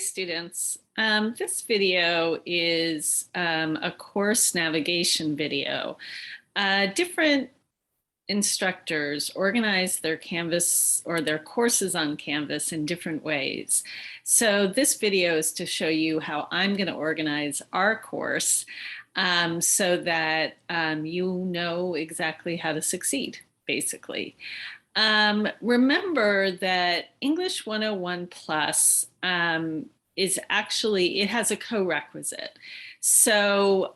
Students, this video is a course navigation video. Different instructors organize their Canvas or their courses on Canvas in different ways. So this video is to show you how I'm going to organize our course so that you know exactly how to succeed, basically. Remember that English 101 Plus is actually, it has a co-requisite. So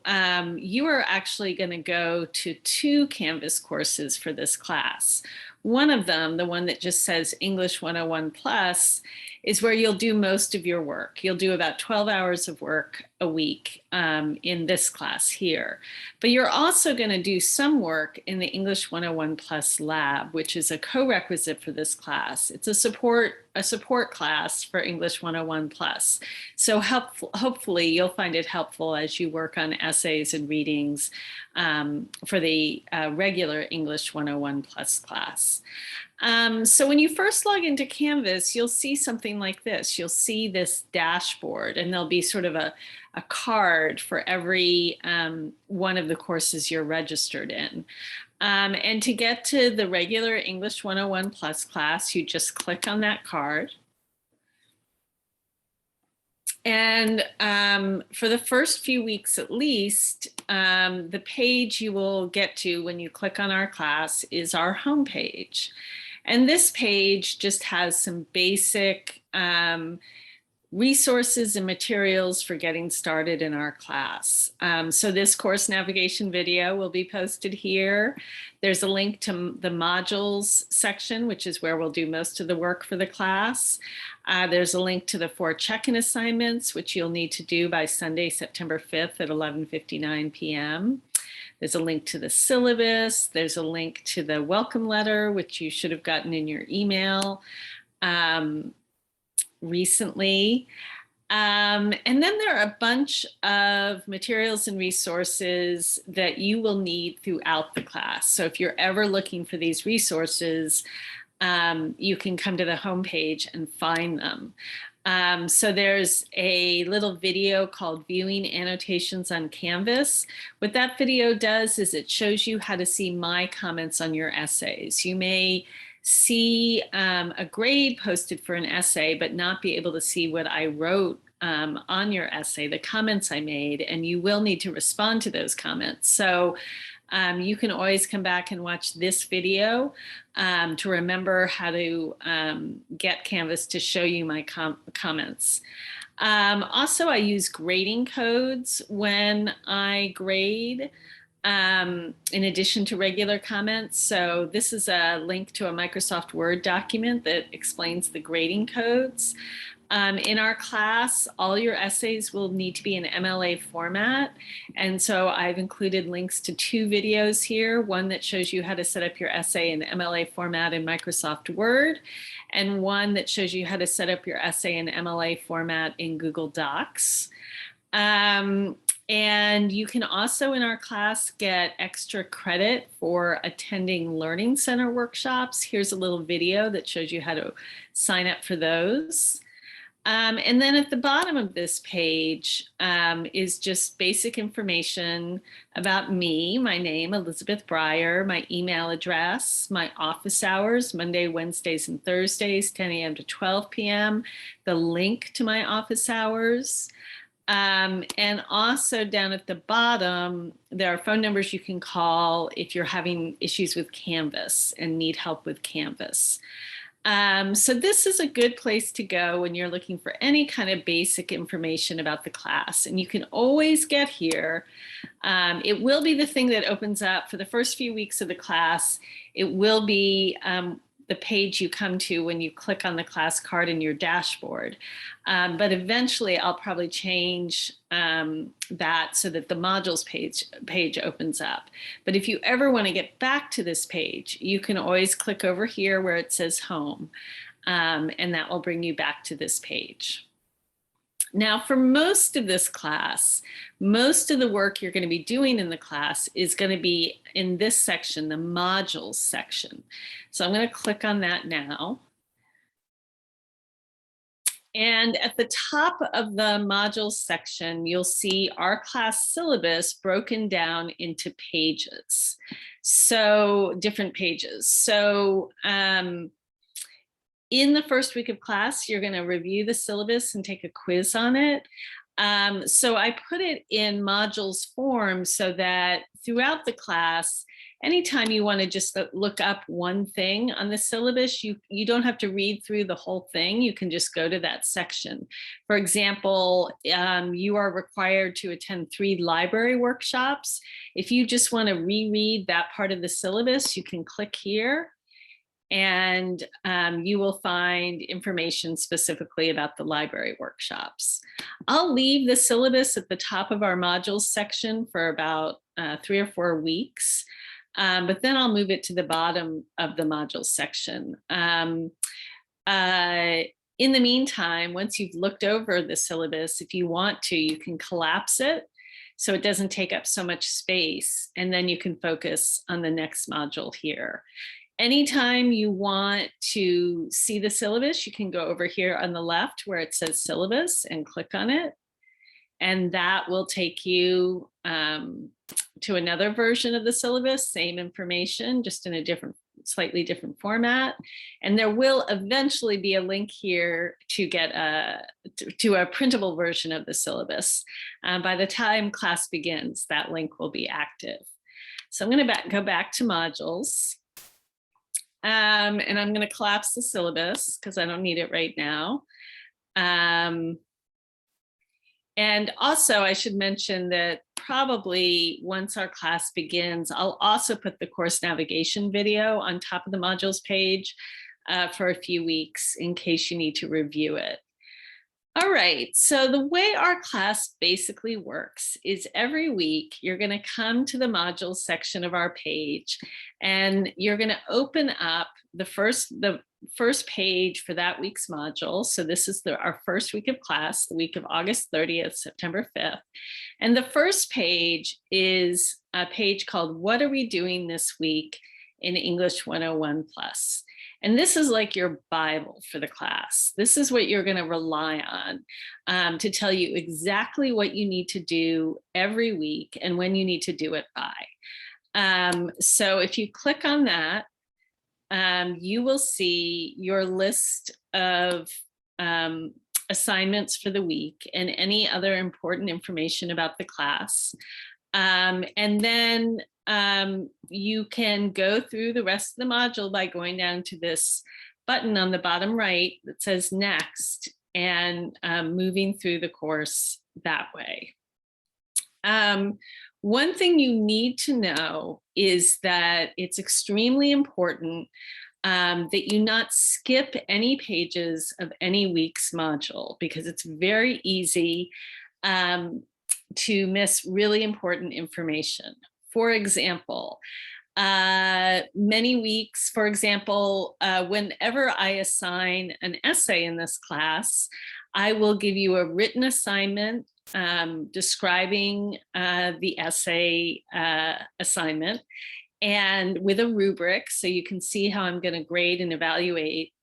you are actually going to go to 2 Canvas courses for this class. One of them, the one that just says English 101 Plus, is where you'll do most of your work. You'll do about 12 hours of work a week in this class here. But you're also going to do some work in the English 101 Plus lab, which is a co-requisite for this class. It's a support class for English 101 Plus. So hopefully you'll find it helpful as you work on essays and readings for the regular English 101 Plus class. So when you first log into Canvas, you'll see something like this. You'll see this dashboard, and there'll be sort of a card for every one of the courses you're registered in. And to get to the regular English 101 Plus class, you just click on that card. And for the first few weeks at least, the page you will get to when you click on our class is our homepage. And this page just has some basic resources and materials for getting started in our class. So this course navigation video will be posted here. There's a link to the modules section, which is where we'll do most of the work for the class. There's a link to the 4 check-in assignments, which you'll need to do by Sunday, September 5th at 11:59 p.m. There's a link to the syllabus. There's a link to the welcome letter, which you should have gotten in your email recently. And then there are a bunch of materials and resources that you will need throughout the class. So if you're ever looking for these resources, you can come to the homepage and find them. So there's a little video called Viewing Annotations on Canvas. What that video does is it shows you how to see my comments on your essays. You may see a grade posted for an essay, but not be able to see what I wrote on your essay, the comments I made, and you will need to respond to those comments. So you can always come back and watch this video to remember how to get Canvas to show you my comments. Also, I use grading codes when I grade in addition to regular comments. So this is a link to a Microsoft Word document that explains the grading codes. In our class, all your essays will need to be in MLA format. And so I've included links to 2 videos here, one that shows you how to set up your essay in MLA format in Microsoft Word, and one that shows you how to set up your essay in MLA format in Google Docs. And you can also in our class get extra credit for attending Learning Center workshops. Here's a little video that shows you how to sign up for those. And then at the bottom of this page is just basic information about me, my name, Elizabeth Breyer, my email address, my office hours, Monday, Wednesdays, and Thursdays, 10 a.m. to 12 p.m., the link to my office hours. And also down at the bottom, there are phone numbers you can call if you're having issues with Canvas and need help with Canvas. So this is a good place to go when you're looking for any kind of basic information about the class. And you can always get here. It will be the thing that opens up for the first few weeks of the class. It will be the page you come to when you click on the class card in your dashboard. But eventually I'll probably change that so that the modules page opens up. But if you ever want to get back to this page, you can always click over here where it says home, and that will bring you back to this page. Now, for most of this class, most of the work you're going to be doing in the class is going to be in this section, the modules section. So I'm going to click on that now. And at the top of the modules section, you'll see our class syllabus broken down into pages. So different pages. So in the first week of class, you're going to review the syllabus and take a quiz on it. So I put it in modules form so that throughout the class, anytime you want to just look up one thing on the syllabus, you don't have to read through the whole thing. You can just go to that section. For example, you are required to attend 3 library workshops. If you just want to reread that part of the syllabus, you can click here. And you will find information specifically about the library workshops. I'll leave the syllabus at the top of our modules section for about 3 or 4 weeks, but then I'll move it to the bottom of the modules section. In the meantime, once you've looked over the syllabus, if you want to, you can collapse it so it doesn't take up so much space, and then you can focus on the next module here. Anytime you want to see the syllabus, you can go over here on the left where it says syllabus and click on it. And that will take you to another version of the syllabus, same information, just in a slightly different format. And there will eventually be a link here to get to a printable version of the syllabus. By the time class begins, that link will be active. So I'm going to go back to modules. And I'm going to collapse the syllabus because I don't need it right now. And also I should mention that probably once our class begins, I'll also put the course navigation video on top of the modules page for a few weeks in case you need to review it. All right, so the way our class basically works is every week you're going to come to the modules section of our page and you're going to open up the first page for that week's module. So this is our first week of class, the week of August 30th, September 5th. And the first page is a page called What Are We Doing This Week in English 101 Plus. And this is like your Bible for the class. This is what you're going to rely on to tell you exactly what you need to do every week and when you need to do it by. So if you click on that, you will see your list of assignments for the week and any other important information about the class. And then you can go through the rest of the module by going down to this button on the bottom right that says next and moving through the course that way. One thing you need to know is that it's extremely important that you not skip any pages of any week's module because it's very easy to miss really important information. For example, many weeks, for example, whenever I assign an essay in this class, I will give you a written assignment describing the essay assignment and with a rubric so you can see how I'm going to grade and evaluate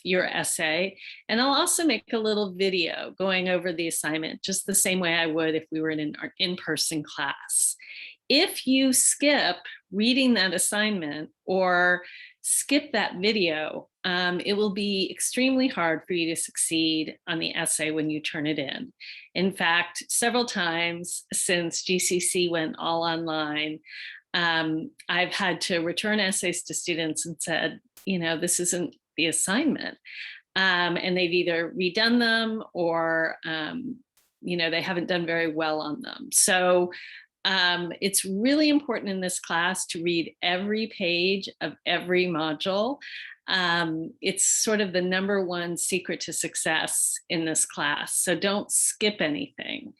your essay. And I'll also make a little video going over the assignment just the same way I would if we were in an in-person class. If you skip reading that assignment or skip that video, it will be extremely hard for you to succeed on the essay when you turn it in. In fact, several times since GCC went all online, I've had to return essays to students and said, you know, this isn't the assignment. And they've either redone them or, you know, they haven't done very well on them. So it's really important in this class to read every page of every module. It's sort of the #1 secret to success in this class. So don't skip anything.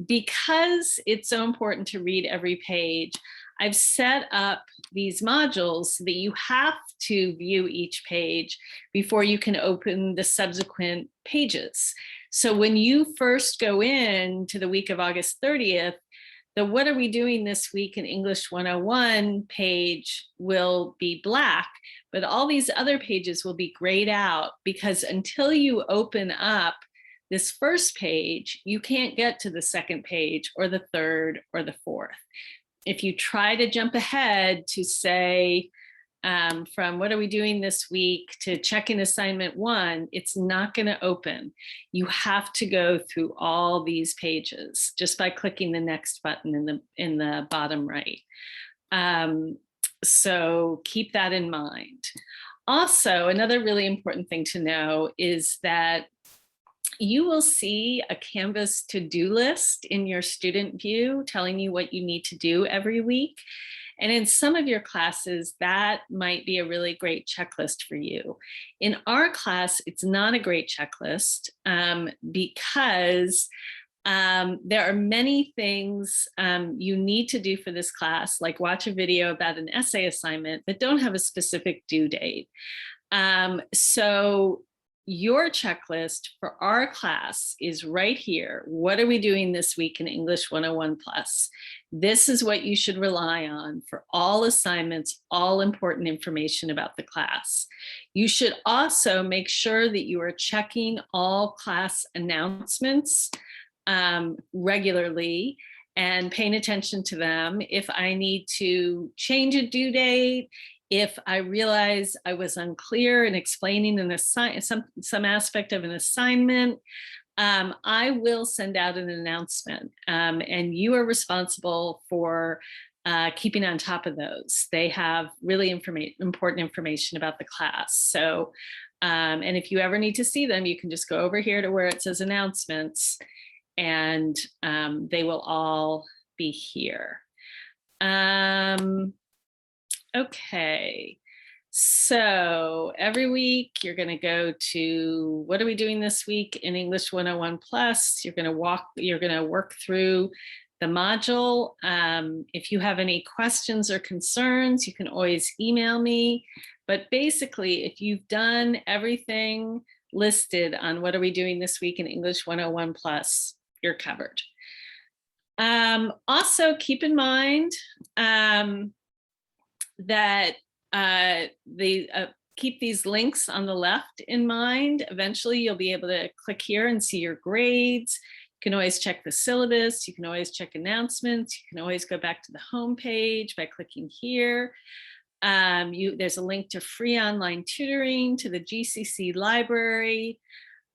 Because it's so important to read every page, I've set up these modules so that you have to view each page before you can open the subsequent pages. So when you first go in to the week of August 30th, the What Are We Doing This Week in English 101 page will be black, but all these other pages will be grayed out because until you open up this first page, you can't get to the second page or the third or the fourth. If you try to jump ahead to say, from what are we doing this week to check in assignment 1, it's not going to open. You have to go through all these pages just by clicking the next button in the bottom right. So keep that in mind. Also, another really important thing to know is that you will see a Canvas to-do list in your student view telling you what you need to do every week. And in some of your classes, that might be a really great checklist for you. In our class, it's not a great checklist because there are many things you need to do for this class, like watch a video about an essay assignment that don't have a specific due date. So your checklist for our class is right here. What are we doing this week in English 101 Plus? This is what you should rely on for all assignments, all important information about the class. You should also make sure that you are checking all class announcements regularly and paying attention to them. If I need to change a due date, if I realize I was unclear in explaining some aspect of an assignment, I will send out an announcement, and you are responsible for keeping on top of those. They have really important information about the class. So, and if you ever need to see them, you can just go over here to where it says announcements, and they will all be here. Okay, so every week you're going to go to what are we doing this week in English 101 Plus. You're going to work through the module. If you have any questions or concerns, you can always email me. But basically, if you've done everything listed on what are we doing this week in English 101 Plus, you're covered. Also, keep in mind that keep these links on the left in mind. Eventually, you'll be able to click here and see your grades. You can always check the syllabus. You can always check announcements. You can always go back to the home page by clicking here. There's a link to free online tutoring, to the GCC library,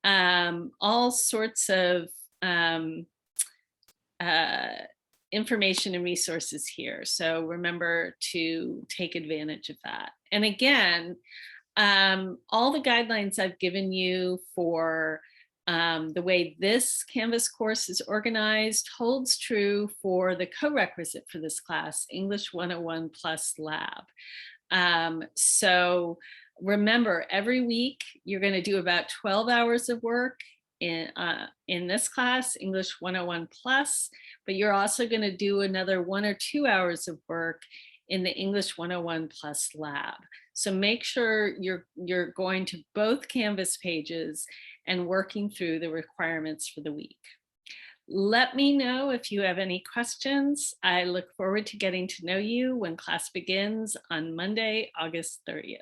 all sorts of information and resources here. So remember to take advantage of that. And again, all the guidelines I've given you for the way this Canvas course is organized holds true for the co-requisite for this class, English 101 Plus Lab. So remember, every week you're going to do about 12 hours of work in this class, English 101 Plus, but you're also going to do another 1 or 2 hours of work in the English 101 Plus Lab. So make sure you're going to both Canvas pages and working through the requirements for the week. Let me know if you have any questions. I look forward to getting to know you when class begins on Monday, August 30th.